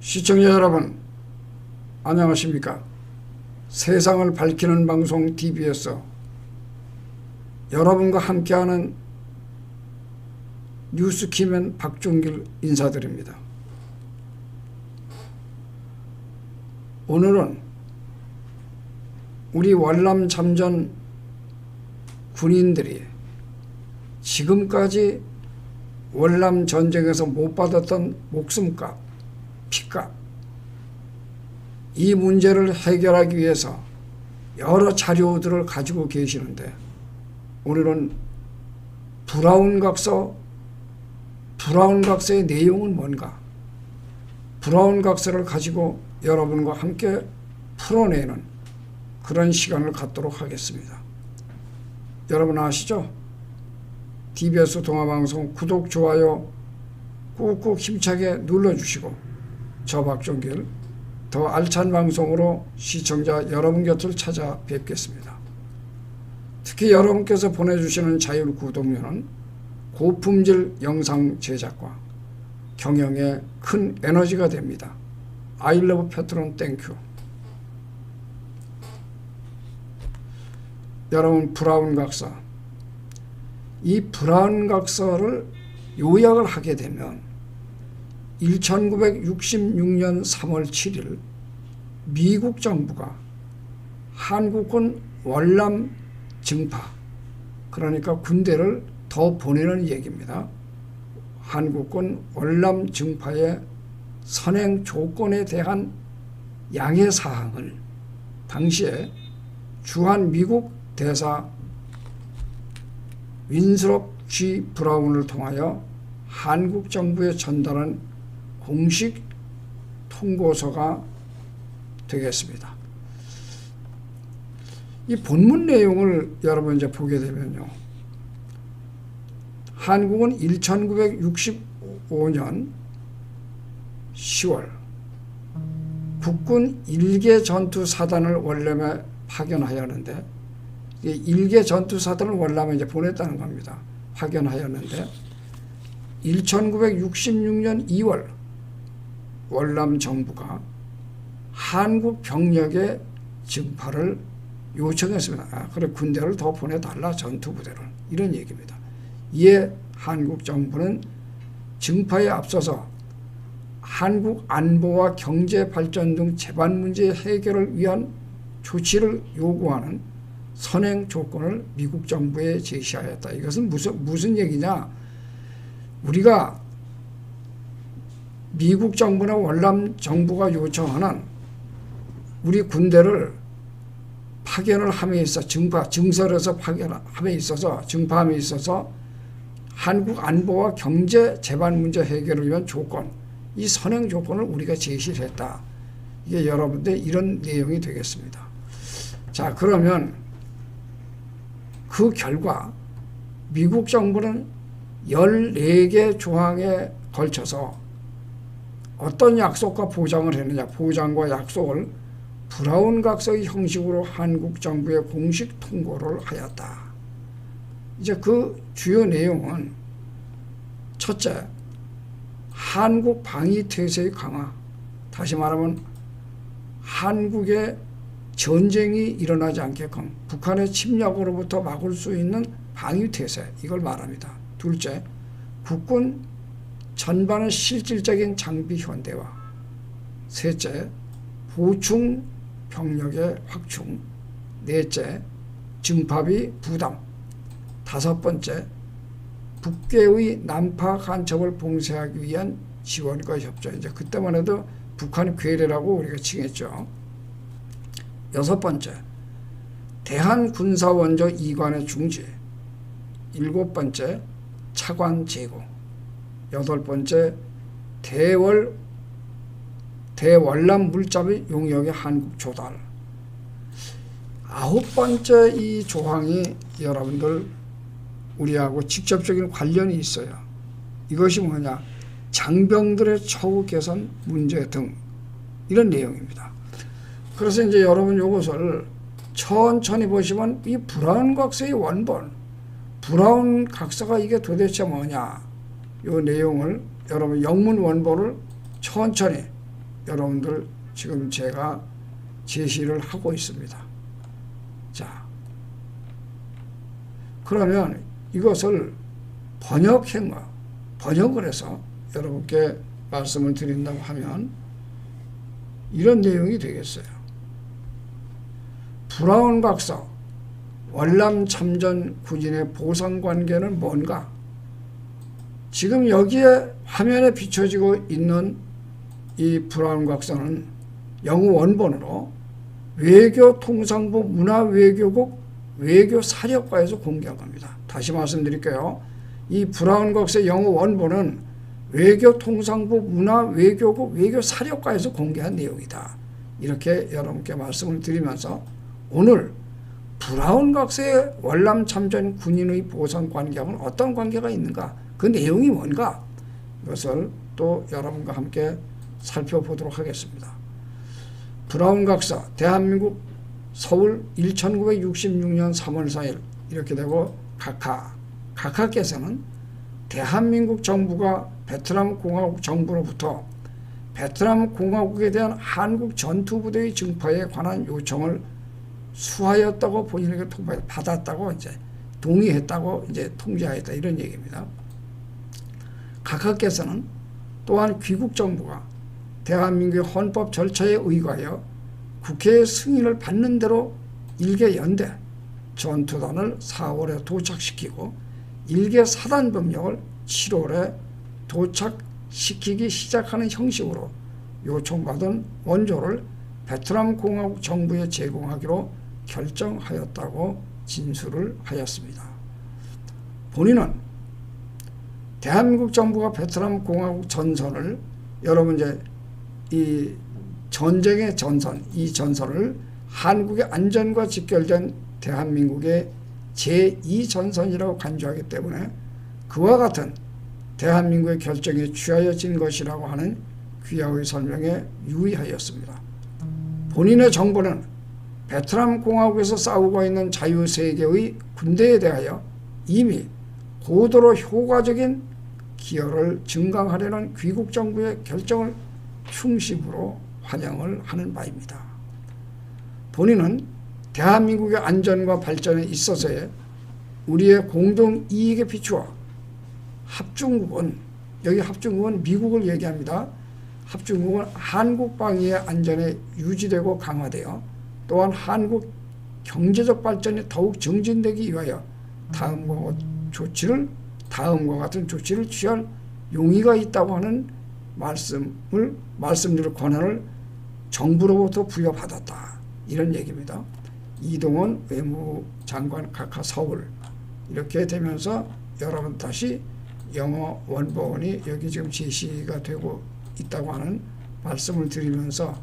시청자 여러분, 안녕하십니까? 세상을 밝히는 방송 TBS 여러분과 함께하는 뉴스키맨 박종길 인사드립니다. 오늘은 우리 월남 참전 군인들이 지금까지 월남 전쟁에서 못 받았던 목숨값, 피값, 이 문제를 해결하기 위해서 여러 자료들을 가지고 계시는데, 오늘은 브라운 각서의 내용은 뭔가, 브라운 각서를 가지고 여러분과 함께 풀어내는 그런 시간을 갖도록 하겠습니다. 여러분 아시죠? TBS 동아방송 구독, 좋아요 꾹꾹 힘차게 눌러주시고, 저 박종길 더 알찬 방송으로 시청자 여러분 곁을 찾아뵙겠습니다. 특히 여러분께서 보내주시는 자율 구독료는 고품질 영상 제작과 경영에 큰 에너지가 됩니다. I love 패트론 땡큐. 여러분, 브라운 각서, 이 브라운 각서를 요약을 하게 되면 1966년 3월 7일 미국 정부가 한국군 월남 증파, 그러니까 군대를 더 보내는 얘기입니다. 한국군 월남 증파의 선행 조건에 대한 양해 사항을 당시에 주한 미국 대사 윈스롭 G. 브라운을 통하여 한국 정부에 전달한 공식 통고서가 되겠습니다. 이 본문 내용을 여러분 이제 보게 되면요, 한국은 1965년 10월 국군 1개 전투사단을 월남에 파견하였는데, 1개 전투사단을 월남에 이제 보냈다는 겁니다. 파견하였는데 1966년 2월 월남 정부가 한국 병력의 증파를 요청했습니다. 그래, 군대를 더 보내달라, 전투부대를, 이런 얘기입니다. 이에 한국 정부는 증파에 앞서서 한국 안보와 경제 발전 등 재반 문제 해결을 위한 조치를 요구하는 선행 조건을 미국 정부에 제시하였다. 이것은 무슨 얘기냐? 우리가 미국 정부나 월남 정부가 요청하는 우리 군대를 파견을 함에 있어 증설해서 파견함에 있어서, 증파함에 있어서 한국 안보와 경제 재반 문제 해결을 위한 조건, 이 선행 조건을 우리가 제시를 했다. 이게 여러분들 이런 내용이 되겠습니다. 자, 그러면 그 결과 미국 정부는 14개 조항에 걸쳐서 어떤 약속과 보장을 했느냐, 보장과 약속을 브라운 각서의 형식으로 한국 정부에 공식 통고를 하였다. 이제 그 주요 내용은, 첫째, 한국 방위 태세의 강화, 다시 말하면 한국의 전쟁이 일어나지 않게끔 북한의 침략으로부터 막을 수 있는 방위 태세, 이걸 말합니다. 둘째, 국군 전반의 실질적인 장비 현대화. 셋째, 보충 병력의 확충. 넷째, 증파비 부담. 다섯 번째, 북괴의 난파 간첩을 봉쇄하기 위한 지원과 협조. 이제 그때만 해도 북한이 괴뢰라고 우리가 칭했죠. 여섯 번째, 대한군사원조 이관의 중지. 일곱 번째, 차관 제고. 여덟 번째, 대월남 물잡이 용역의 한국 조달. 아홉 번째 이 조항이 여러분들 우리하고 직접적인 관련이 있어요. 이것이 뭐냐? 장병들의 처우 개선 문제 등, 이런 내용입니다. 그래서 이제 여러분 이것을 천천히 보시면 이 브라운 각서의 원본, 브라운 각서가 이게 도대체 뭐냐, 이 내용을 여러분 영문 원본을 천천히 여러분들 지금 제가 제시를 하고 있습니다. 자, 그러면 이것을 번역을 해서 여러분께 말씀을 드린다고 하면 이런 내용이 되겠어요. 브라운 박사, 월남 참전 군인의 보상관계는 뭔가? 지금 여기에 화면에 비춰지고 있는 이 브라운 박사는 영어 원본으로 외교통상부 문화외교국 외교사령과에서 공개한 겁니다. 다시 말씀드릴게요. 이 브라운 박사의 영어 원본은 외교통상부 문화외교국 외교사령과에서 공개한 내용이다. 이렇게 여러분께 말씀을 드리면서 오늘 브라운 박사의 월남 참전 군인의 보상 관계하고는 어떤 관계가 있는가? 그 내용이 뭔가? 이것을 또 여러분과 함께 살펴보도록 하겠습니다. 브라운 박사, 대한민국 서울 1966년 3월 4일 이렇게 되고 각하께서는 대한민국 정부가 베트남 공화국 정부로부터 베트남 공화국에 대한 한국 전투부대의 증파에 관한 요청을 수하였다고 본인에게 받았다고 이제 동의했다고 이제 통지하였다 이런 얘기입니다. 각하께서는 또한 귀국 정부가 대한민국의 헌법 절차에 의거하여 국회의 승인을 받는 대로 일개 연대 전투단을 4월에 도착시키고 일개 사단 병력을 7월에 도착시키기 시작하는 형식으로 요청받은 원조를 베트남 공화국 정부에 제공하기로 결정하였다고 진술을 하였습니다. 본인은 대한민국 정부가 베트남 공화국 전선을 여러분 이제 이 전쟁의 전선, 이 전선을 한국의 안전과 직결된 대한민국의 제2전선이라고 간주하기 때문에 그와 같은 대한민국의 결정에 취하여진 것이라고 하는 귀하의 설명에 유의하였습니다. 본인의 정부는 베트남 공화국에서 싸우고 있는 자유세계의 군대에 대하여 이미 고도로 효과적인 기여를 증강하려는 귀국 정부의 결정을 충심으로 환영을 하는 바입니다. 본인은 대한민국의 안전과 발전에 있어서의 우리의 공동 이익에 비추어 합중국은, 여기 합중국은 미국을 얘기합니다. 합중국은 한국 방위의 안전에 유지되고 강화되어 또한 한국 경제적 발전이 더욱 증진되기 위하여 다음과 같은 조치를 취할 용의가 있다고 하는 말씀드릴 권한을 정부로부터 부여받았다. 이런 얘기입니다. 이동원 외무장관 각하 서울 이렇게 되면서 여러분 다시 영어 원본이 여기 지금 제시가 되고 있다고 하는 말씀을 드리면서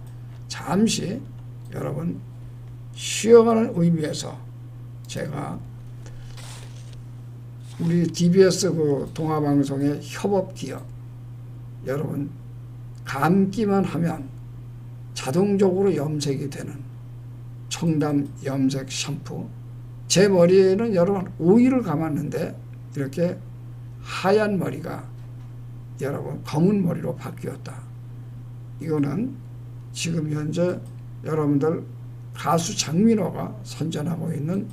잠시 여러분 쉬어가는 의미에서 제가 우리 DBS 그 동아방송의 협업기업 여러분 감기만 하면 자동적으로 염색이 되는 청담 염색 샴푸, 제 머리에는 여러분 오일을 감았는데 이렇게 하얀 머리가 여러분 검은 머리로 바뀌었다. 이거는 지금 현재 여러분들 가수 장민호가 선전하고 있는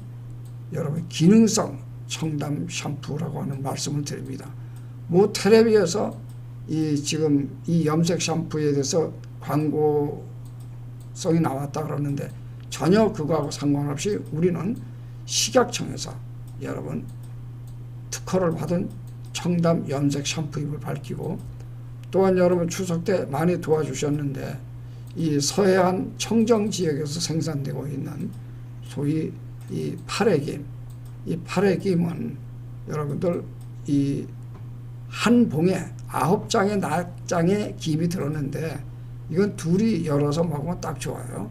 여러분 기능성 청담 샴푸라고 하는 말씀을 드립니다. 뭐 텔레비에서 지금 이 염색 샴푸에 대해서 광고성이 나왔다 그러는데 전혀 그거하고 상관없이 우리는 식약청에서 여러분 특허를 받은 청담 염색 샴푸임을 밝히고 또한 여러분 추석 때 많이 도와주셨는데 이 서해안 청정 지역에서 생산되고 있는 소위 이 파래김, 이 파래김은 여러분들 이 한 봉에 9장의 낱장의 김이 들었는데 이건 둘이 열어서 먹으면 딱 좋아요.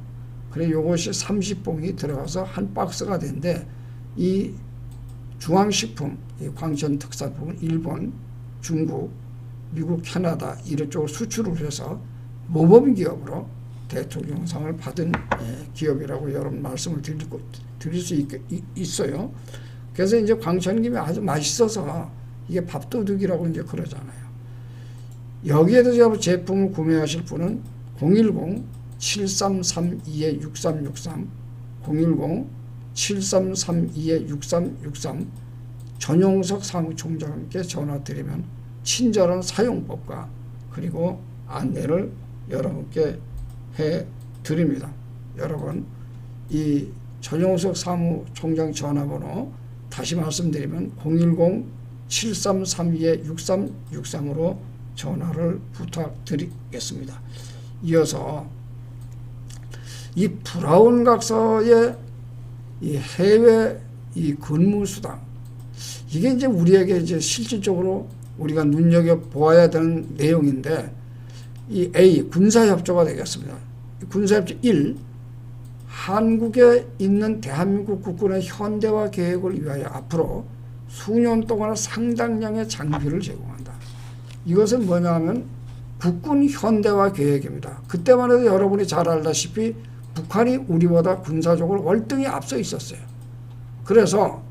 그래 요것이 30봉이 들어가서 한 박스가 된데 이 중앙식품, 이 광천특산품은 일본, 중국, 미국, 캐나다 이쪽으로 수출을 해서 모범기업으로 대통령상을 받은 기업이라고 여러분 말씀을 드릴 수 있어요. 그래서 이제 광천김이 아주 맛있어서 이게 밥도둑이라고 이제 그러잖아요. 여기에 대해서 제품을 구매하실 분은 010-7332-6363 010-7332-6363 전용석 사무총장님께 전화드리면 친절한 사용법과 그리고 안내를 여러분께 해드립니다. 여러분, 이 전용석 사무총장 전화번호 다시 말씀드리면 010-7332-6363으로 전화를 부탁드리겠습니다. 이어서 이 브라운 각서의 이 해외 이 근무수당, 이게 이제 우리에게 이제 실질적으로 우리가 눈여겨보아야 되는 내용인데, 이 A, 군사협조가 되겠습니다. 군사협조 1, 한국에 있는 대한민국 국군의 현대화 계획을 위하여 앞으로 수년 동안 상당량의 장비를 제공한다. 이것은 뭐냐 하면 국군 현대화 계획입니다. 그때만 해도 여러분이 잘 알다시피 북한이 우리보다 군사적으로 월등히 앞서 있었어요. 그래서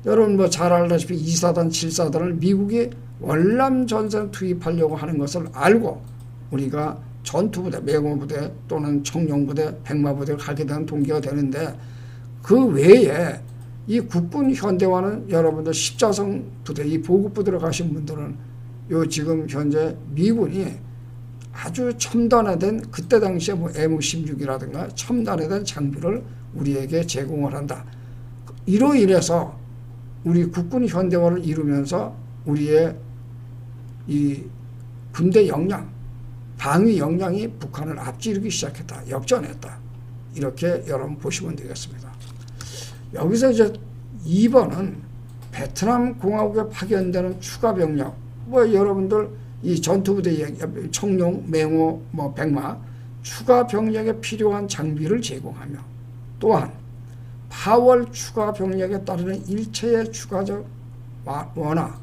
여러분 뭐 잘 알다시피 2사단, 7사단을 미국이 월남 전선에 투입하려고 하는 것을 알고 우리가 전투부대, 맹호부대 또는 청룡부대, 백마부대를 가게 되는 동기가 되는데, 그 외에 이 국군 현대화는 여러분들 십자성 부대, 이 보급부대로 가신 분들은 요 지금 현재 미군이 아주 첨단화된, 그때 당시에 뭐 M16이라든가 첨단화된 장비를 우리에게 제공을 한다. 이로 인해서 우리 국군 현대화를 이루면서 우리의 이 군대 역량, 방위 역량이 북한을 앞지르기 시작했다. 역전했다. 이렇게 여러분 보시면 되겠습니다. 여기서 이제 2번은 베트남 공화국에 파견되는 추가 병력, 뭐 여러분들 이 전투부대 청룡, 맹호, 뭐 백마 추가 병력에 필요한 장비를 제공하며, 또한 파월 추가 병력에 따르는 일체의 추가적 원화,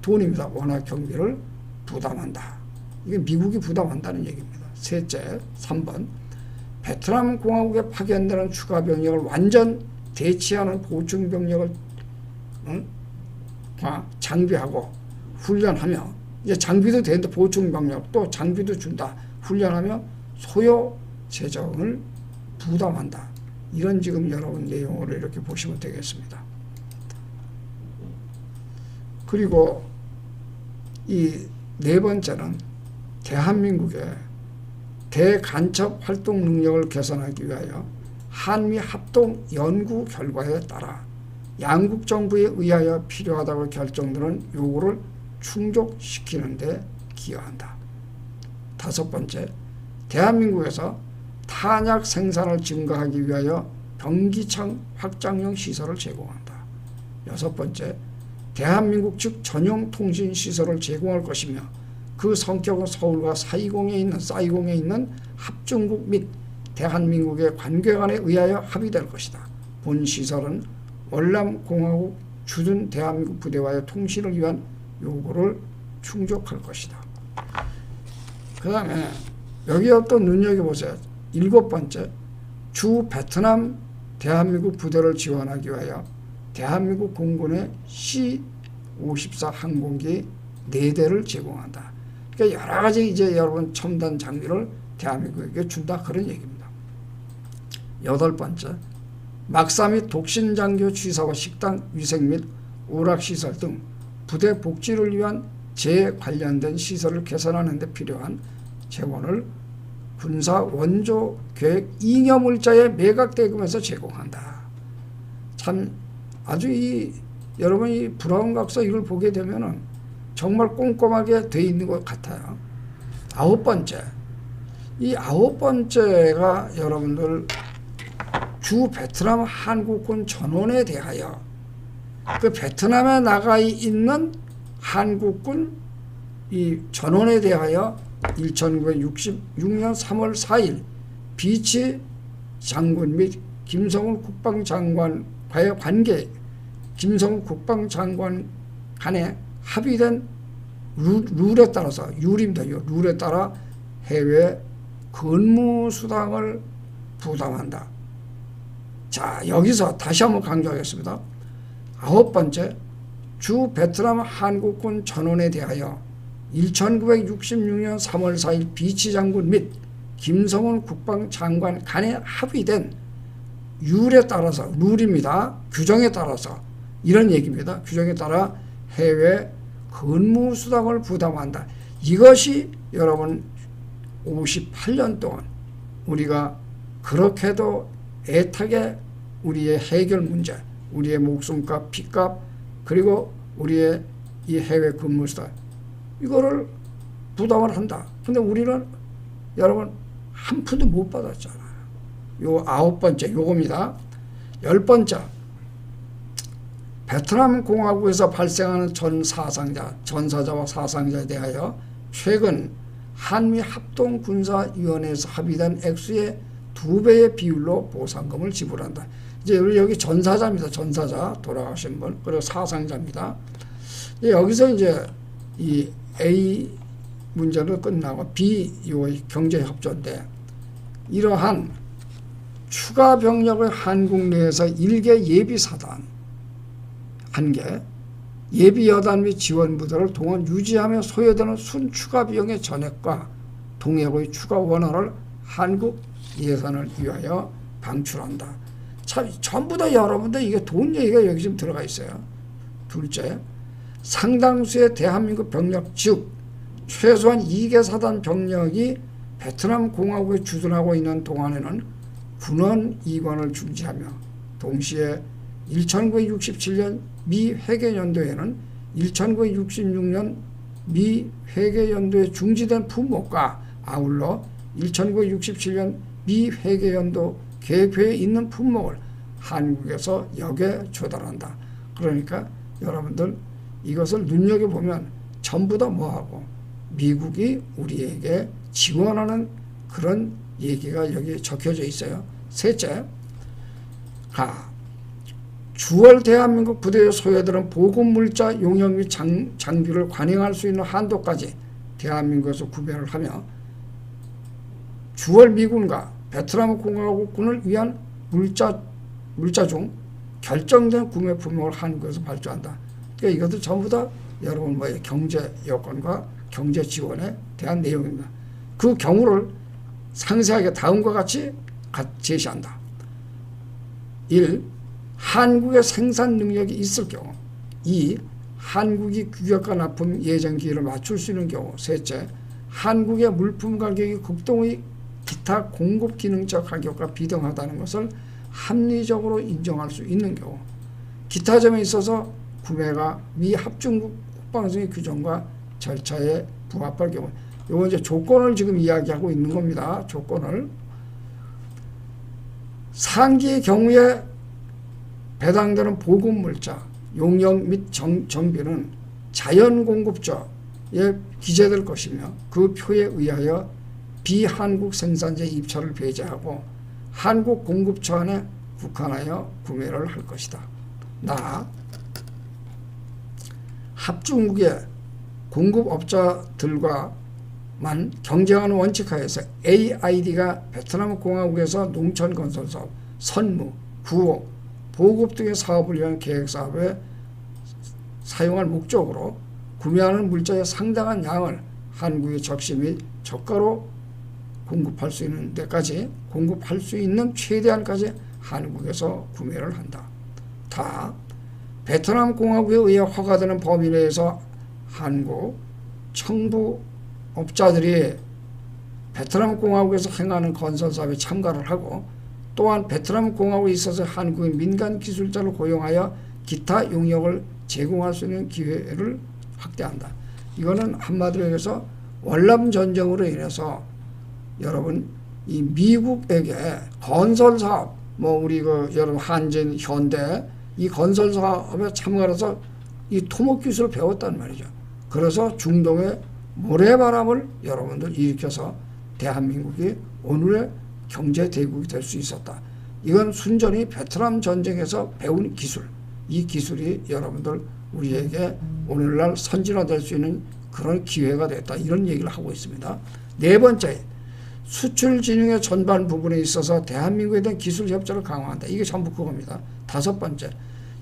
돈입니다. 원화 경비를 부담한다. 이게 미국이 부담한다는 얘기입니다. 셋째, 3번. 베트남 공화국에 파견되는 추가 병력을 완전 대치하는 보충 병력을 장비하고 훈련하며, 이제 장비도 되는데 보충 병력 또 장비도 준다. 훈련하며 소요 재정을 부담한다. 이런 지금 여러분 내용으로 이렇게 보시면 되겠습니다. 그리고 이 네 번째는 대한민국의 대간첩 활동 능력을 개선하기 위하여 한미 합동 연구 결과에 따라 양국 정부에 의하여 필요하다고 결정되는 요구를 충족시키는 데 기여한다. 다섯 번째, 대한민국에서 탄약 생산을 증가하기 위하여 병기창 확장용 시설을 제공한다. 여섯 번째, 대한민국 측 전용 통신 시설을 제공할 것이며, 그 성격은 서울과 사이공에 있는 합중국 및 대한민국의 관계관에 의하여 합의될 것이다. 본 시설은 월남공화국 주둔 대한민국 부대와의 통신을 위한 요구를 충족할 것이다. 그 다음에 여기에 또 눈여겨보세요. 일곱 번째, 주 베트남 대한민국 부대를 지원하기 위하여 대한민국 공군의 C-54 항공기 4대를 제공한다. 그러니까 여러 가지 이제 여러분 첨단 장비를 대한민국에게 준다, 그런 얘기입니다. 여덟 번째, 막사 및 독신장교 취사와 식당 위생 및 오락시설 등 부대 복지를 위한 재 관련된 시설을 개선하는 데 필요한 재원을 군사 원조 계획 잉여물자의 매각대금에서 제공한다. 참 아주 여러분 이 브라운 각서 이걸 보게 되면은 정말 꼼꼼하게 돼 있는 것 같아요. 아홉 번째, 이 아홉 번째가 여러분들 주 베트남 한국군 전원에 대하여 그 베트남에 나가 있는 한국군 이 전원에 대하여 1966년 3월 4일 비치 장군 및 김성훈 국방장관과의 관계, 김성훈 국방장관 간에 합의된 룰에 따라서, 율입니다. 룰에 따라 해외 근무수당을 부담한다. 자, 여기서 다시 한번 강조하겠습니다. 아홉 번째, 주 베트남 한국군 전원에 대하여 1966년 3월 4일 비치 장군 및 김성훈 국방장관 간에 합의된 룰에 따라서, 룰입니다. 규정에 따라서 이런 얘기입니다. 규정에 따라 해외 근무 수당을 부담한다. 이것이 여러분 58년 동안 우리가 그렇게도 애타게 우리의 해결 문제, 우리의 목숨값, 피값, 그리고 우리의 이 해외 근무 수당 이거를 부담을 한다. 근데 우리는 여러분 한 푼도 못 받았잖아요. 요 9번째 요겁니다. 10번째, 베트남 공화국에서 발생하는 전사자와 사상자에 대하여 최근 한미 합동군사위원회에서 합의된 액수의 2배의 비율로 보상금을 지불한다. 이제 여기 전사자입니다. 전사자, 돌아가신 분. 그리고 사상자입니다. 여기서 이제 이 A 문제는 끝나고 B 요 경제협조인데, 이러한 추가 병력을 한국 내에서 1개 예비사단 1개, 예비여단 및 지원부대를 동원 유지하며 소요되는 순추가 비용의 전액과 동역의 추가 원화를 한국 예산을 위하여 방출한다. 참 전부 다 여러분들 이게 돈 얘기가 여기 지금 들어가 있어요. 둘째, 상당수의 대한민국 병력, 즉 최소한 2개 사단 병력이 베트남 공화국에 주둔하고 있는 동안에는 군원 이관을 중지하며 동시에 1967년 미 회계연도에는 1966년 미 회계연도에 중지된 품목과 아울러 1967년 미 회계연도 계획표에 있는 품목을 한국에서 역에 조달한다. 그러니까 여러분들 이것을 눈여겨보면 전부 다 뭐하고 미국이 우리에게 지원하는 그런 얘기가 여기 적혀져 있어요. 셋째, 주월 대한민국 부대의 소요들은 보급물자 용역 및 장비를 관행할 수 있는 한도까지 대한민국에서 구매를 하며 주월 미군과 베트남 공화국군을 위한 물자 중 결정된 구매 품목을 한국에서 발주한다. 그러니까 이것도 전부 다 여러분 뭐예요? 경제 여건과 경제 지원에 대한 내용입니다. 그 경우를 상세하게 다음과 같이 제시한다. 1. 한국의 생산 능력이 있을 경우. 2. 한국이 규격과 납품 예정 기일을 맞출 수 있는 경우. 셋째, 한국의 물품 가격이 극동의 기타 공급 기능적 가격과 비등하다는 것을 합리적으로 인정할 수 있는 경우. 기타 점에 있어서 구매가 미 합중국 국방성의 규정과 절차에 부합할 경우. 요거 이제 조건을 지금 이야기하고 있는 겁니다. 조건을. 상기의 경우에 배당되는 보급물자, 용역 및 정비는 자연공급처에 기재될 것이며 그 표에 의하여 비한국 생산자의 입찰을 배제하고 한국 공급처 안에 국한하여 구매를 할 것이다. 합중국의 공급업자들과만 경쟁하는 원칙하에서 AID가 베트남 공화국에서 농촌건설사업, 선무, 구호, 보급 등의 사업을 위한 계획사업에 사용할 목적으로 구매하는 물자의 상당한 양을 한국에 적시 및 저가로 공급할 수 있는 데까지, 공급할 수 있는 최대한까지 한국에서 구매를 한다. 베트남 공화국에 의해 허가되는 범위 내에서 한국 청부업자들이 베트남 공화국에서 행하는 건설사업에 참가를 하고, 또한 베트남 공화국에 있어서 한국의 민간 기술자를 고용하여 기타 용역을 제공할 수 있는 기회를 확대한다. 이거는 한마디로 해서 월남 전쟁으로 인해서 여러분 이 미국에게 건설사업, 우리 여러분 한진, 현대 이 건설사업에 참가해서 이 토목 기술을 배웠단 말이죠. 그래서 중동의 모래바람을 여러분들 일으켜서 대한민국이 오늘의 경제 대국이 될 수 있었다. 이건 순전히 베트남 전쟁에서 배운 기술, 이 기술이 여러분들 우리에게 오늘날 선진화될 수 있는 그런 기회가 됐다. 이런 얘기를 하고 있습니다. 네 번째, 수출 진흥의 전반 부분에 있어서 대한민국에 대한 기술 협조를 강화한다. 이게 전부 그겁니다. 다섯 번째,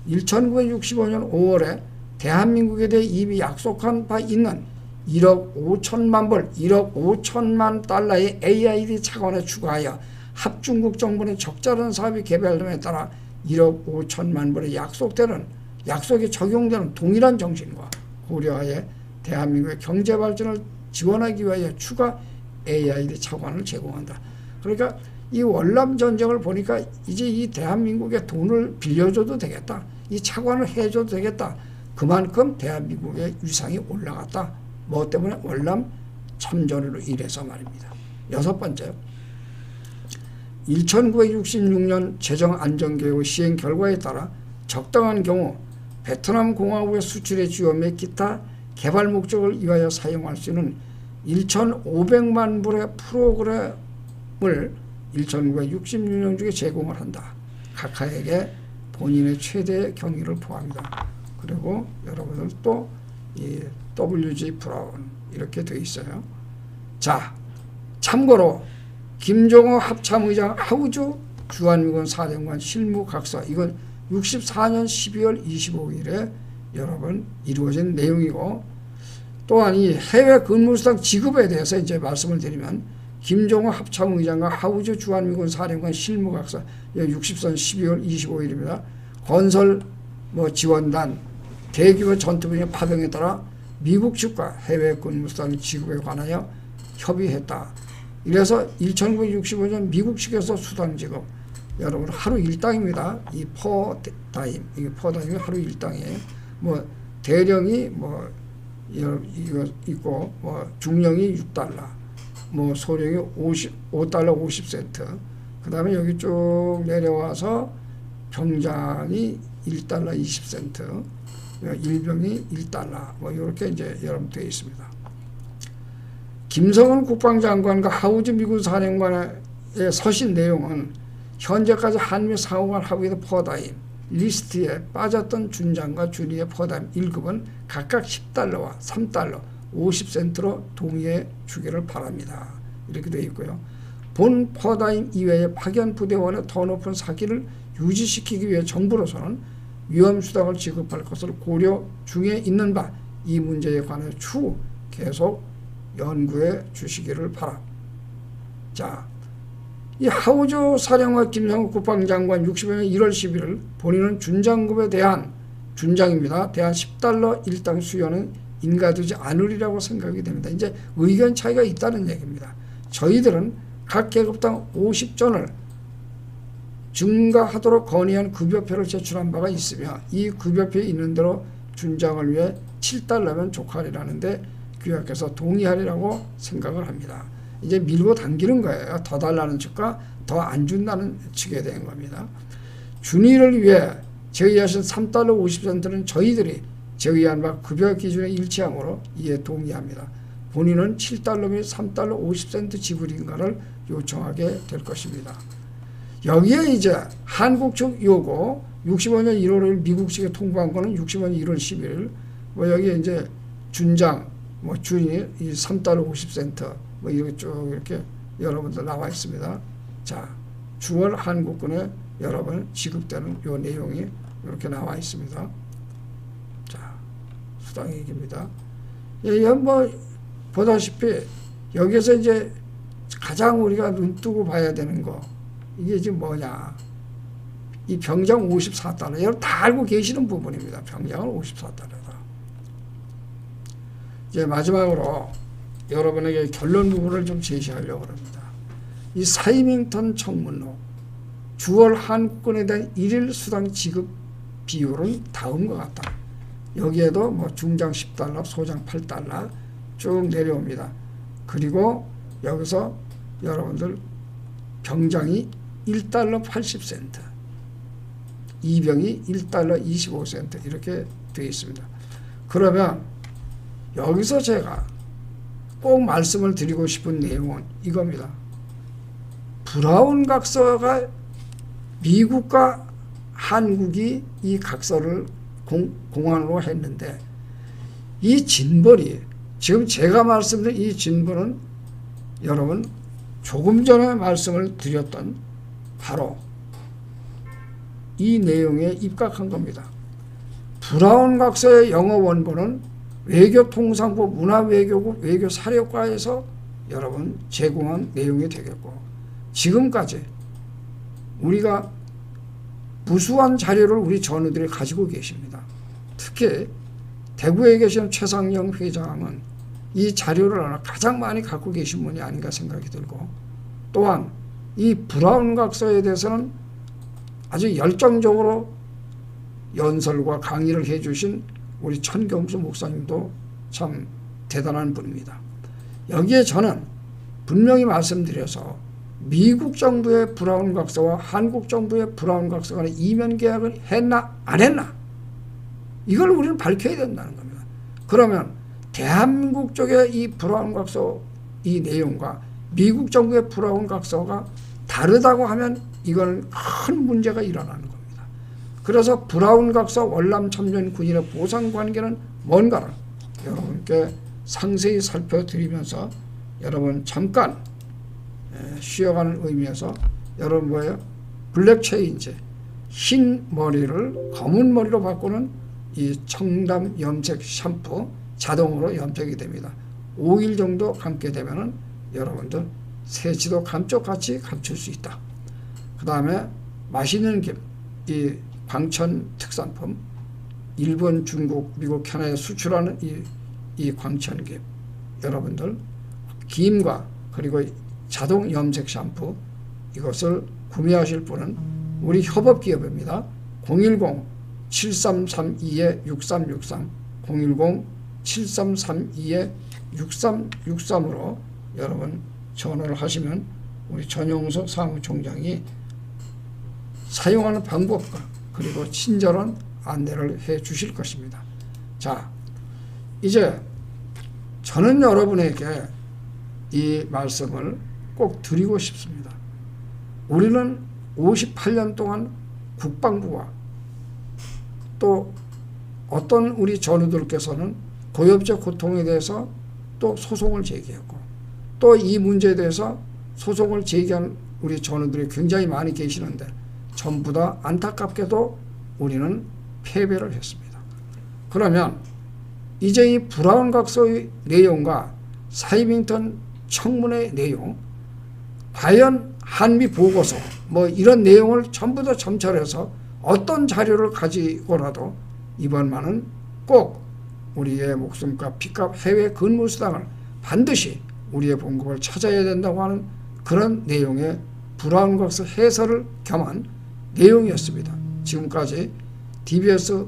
1965년 5월에 대한민국에 대해 이미 약속한 바 있는 1억 5천만 불, 1억 5천만 달러의 AID 차관에 추가하여 합중국 정부의 적절한 사업이 개발됨에 따라 1억 5천만 불의 약속이 적용되는 동일한 정신과 고려하에 대한민국의 경제 발전을 지원하기 위하여 추가 AID 차관을 제공한다. 그러니까 이 월남 전쟁을 보니까 이제 이 대한민국에 돈을 빌려줘도 되겠다. 이 차관을 해줘도 되겠다. 그만큼 대한민국의 위상이 올라갔다. 뭐 때문에 월남 참전으로 인해서 말입니다. 6번째, 1966년 재정안전개혁의 시행 결과에 따라 적당한 경우 베트남 공화국의 수출의 주요 및 기타 개발 목적을 위하여 사용할 수 있는 1,500만 불의 프로그램을 1966년 중에 제공을 한다. 각하에게 본인의 최대 경위를 포함합니다. 그리고 여러분들 또 이 WG 브라운 이렇게 돼 있어요. 자, 참고로 김정호 합참의장 하우주 주한미군 사령관 실무각서, 이건 64년 12월 25일에 여러분 이루어진 내용이고, 또한 이 해외 근무수당 지급에 대해서 이제 말씀을 드리면 김정호 합참의장과 하우주 주한미군 사령관 실무각서 60선 12월 25일입니다. 건설 지원단 대규모 전투병의 파병에 따라 미국 측과 해외 근무수당 지급에 관하여 협의했다. 이래서 1965년 미국 측에서 수당 지급, 여러분 하루 일당입니다. 이 퍼다임, 이게 퍼다임이 하루 일당이에요. 대령이 이거 있고, 중령이 6달러, 소령이 5달러 50센트. 그 다음에 여기 쭉 내려와서 병장이 1달러 20센트, 일병이 1달러, 이렇게 이제 여러분 되어 있습니다. 김성은 국방장관과 하우즈 미군 사령관의 서신 내용은 현재까지 한미 상호간 합의된 퍼다임 리스트에 빠졌던 준장과 준위의 퍼다임 1급은 각각 10달러와 3달러 50센트로 동의해 주기를 바랍니다. 이렇게 되어 있고요. 본 퍼다임 이외의 파견 부대원의 더 높은 사기를 유지시키기 위해 정부로서는 위험수당을 지급할 것을 고려 중에 있는 바, 이 문제에 관해 추후 계속 연구해 주시기를 바랍니다. 자, 이 하우주 사령관 김성욱 국방장관 65년 1월 11일 본인은 준장급에 대한 준장입니다. 대한 10달러 일당 수여는 인가되지 않으리라고 생각이 됩니다. 이제 의견 차이가 있다는 얘기입니다. 저희들은 각 계급당 50전을 증가하도록 건의한 급여표를 제출한 바가 있으며 이 급여표에 있는 대로 준장을 위해 7달러면 족하리라는데 귀하께서 동의하리라고 생각을 합니다. 이제 밀고 당기는 거예요. 더 달라는 측과 더 안 준다는 측에 대한 겁니다. 준위를 위해 제의하신 3달러 50센트는 저희들이 제의한 바 급여 기준에 일치하므로 이에 동의합니다. 본인은 7달러 및 3달러 50센트 지불인가를 요청하게 될 것입니다. 여기에 이제 한국 측 요구 65년 1월 미국 측에 통보한 거는 65년 1월 11일 여기에 이제 준장 준이 이 3달러 50센트 이렇게 쭉 이렇게 여러분들 나와 있습니다. 자, 주월 한국군에 여러분 지급되는 요 내용이 이렇게 나와 있습니다. 자, 수당 얘기입니다. 보다시피 여기서 이제 가장 우리가 눈 뜨고 봐야 되는 거, 이게 지금 뭐냐, 이 병장 54달러, 여러분 다 알고 계시는 부분입니다. 병장은 54달러다. 이제 마지막으로 여러분에게 결론 부분을 좀 제시하려고 합니다. 이 사이밍턴 청문록 주월 한국군에 대한 일일 수당 지급 비율은 다음과 같다. 여기에도 중장 10달러, 소장 8달러 쭉 내려옵니다. 그리고 여기서 여러분들 병장이 1달러 80센트, 이병이 1달러 25센트 이렇게 되어 있습니다. 그러면 여기서 제가 꼭 말씀을 드리고 싶은 내용은 이겁니다. 브라운 각서가 미국과 한국이 이 각서를 공안으로 했는데, 이 진벌이 지금 제가 말씀드린 이 진벌은 여러분 조금 전에 말씀을 드렸던 바로 이 내용에 입각한 겁니다. 브라운 각서의 영어 원본은 외교통상부 문화외교국 외교사령과에서 여러분 제공한 내용이 되겠고, 지금까지 우리가 무수한 자료를 우리 전우들이 가지고 계십니다. 특히 대구에 계시는 최상영 회장은 이 자료를 가장 많이 갖고 계신 분이 아닌가 생각이 들고, 또한 이 브라운 각서에 대해서는 아주 열정적으로 연설과 강의를 해주신 우리 천경수 목사님도 참 대단한 분입니다. 여기에 저는 분명히 말씀드려서 미국 정부의 브라운 각서와 한국 정부의 브라운 각서 간의 이면 계약을 했나 안 했나, 이걸 우리는 밝혀야 된다는 겁니다. 그러면 대한민국 쪽의 이 브라운 각서 이 내용과 미국 정부의 브라운 각서가 다르다고 하면 이건 큰 문제가 일어나는 겁니다. 그래서 브라운 각서 월남 참전 군인의 보상 관계는 뭔가를 여러분께 상세히 살펴드리면서 여러분 잠깐 쉬어가는 의미에서 여러분 뭐예요? 블랙 체인지, 흰 머리를 검은 머리로 바꾸는 이 청담 염색 샴푸 자동으로 염색이 됩니다. 5일 정도 감게 되면은 여러분들 세치도 감쪽같이 감출 수 있다. 그 다음에 맛있는 김, 이 광천 특산품, 일본, 중국, 미국, 캐나다에 수출하는 이 광천김, 여러분들 김과 그리고 자동 염색 샴푸, 이것을 구매하실 분은 우리 협업기업입니다. 010-7332-6363 010-7332-6363으로 여러분 전화를 하시면 우리 전용석 사무총장이 사용하는 방법과 그리고 친절한 안내를 해 주실 것입니다. 자, 이제 저는 여러분에게 이 말씀을 꼭 드리고 싶습니다. 우리는 58년 동안 국방부와 또 어떤 우리 전우들께서는 고엽제 고통에 대해서 또 소송을 제기했고, 또 이 문제에 대해서 소송을 제기한 우리 전우들이 굉장히 많이 계시는데 전부 다 안타깝게도 우리는 패배를 했습니다. 그러면 이제 이 브라운 각서의 내용과 사이밍턴 청문회 내용, 과연 한미 보고서 뭐 이런 내용을 전부 다 점철해서 어떤 자료를 가지고라도 이번만은 꼭 우리의 목숨값 피값 해외 근무수당을 반드시 우리의 본국을 찾아야 된다고 하는 그런 내용의 브라운 각서 해설을 겸한 내용이었습니다. 지금까지 DBS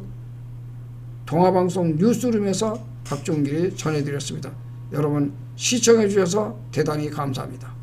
동아방송 뉴스룸에서 박종길이 전해드렸습니다. 여러분 시청해 주셔서 대단히 감사합니다.